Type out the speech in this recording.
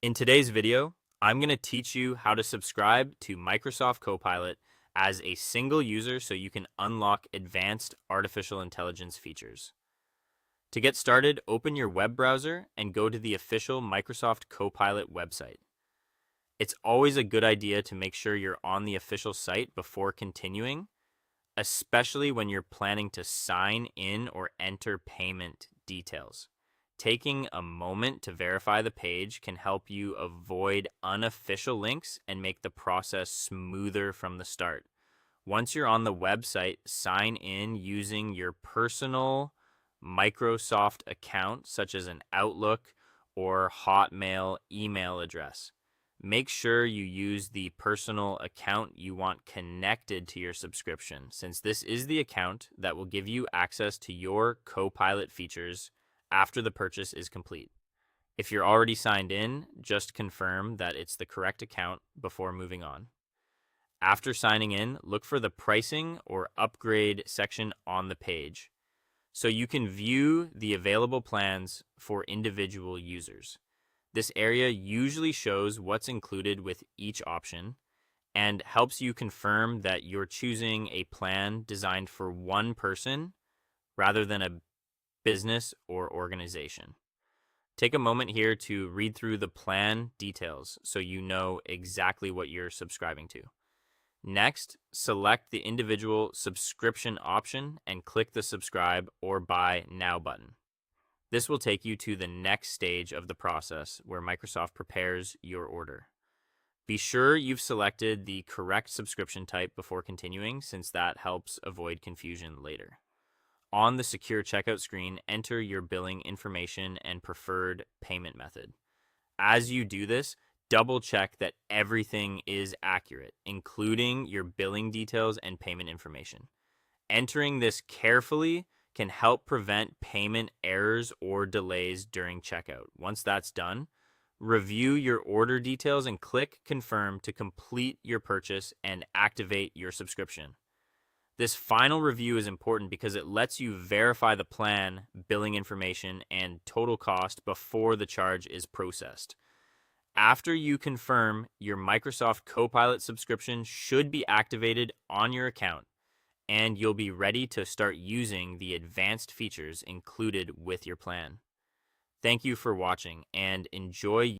In today's video, I'm going to teach you how to subscribe to Microsoft Copilot as a single user so you can unlock advanced artificial intelligence features. To get started, open your web browser and go to the official Microsoft Copilot website. It's always a good idea to make sure you're on the official site before continuing, especially when you're planning to sign in or enter payment details. Taking a moment to verify the page can help you avoid unofficial links and make the process smoother from the start. Once you're on the website, sign in using your personal Microsoft account, such as an Outlook or Hotmail email address. Make sure you use the personal account you want connected to your subscription, since this is the account that will give you access to your Copilot features after the purchase is complete. If you're already signed in, just confirm that it's the correct account before moving on. After signing in, look for the pricing or upgrade section on the page so you can view the available plans for individual users. This area usually shows what's included with each option and helps you confirm that you're choosing a plan designed for one person rather than a business or organization. Take a moment here to read through the plan details so you know exactly what you're subscribing to. Next, select the individual subscription option and click the subscribe or buy now button. This will take you to the next stage of the process where Microsoft prepares your order. Be sure you've selected the correct subscription type before continuing, since that helps avoid confusion later. On the secure checkout screen, enter your billing information and preferred payment method. As you do this, double check that everything is accurate, including your billing details and payment information. Entering this carefully can help prevent payment errors or delays during checkout. Once that's done, review your order details and click confirm to complete your purchase and activate your subscription. This final review is important because it lets you verify the plan, billing information, and total cost before the charge is processed. After you confirm, your Microsoft Copilot subscription should be activated on your account, and you'll be ready to start using the advanced features included with your plan. Thank you for watching and enjoy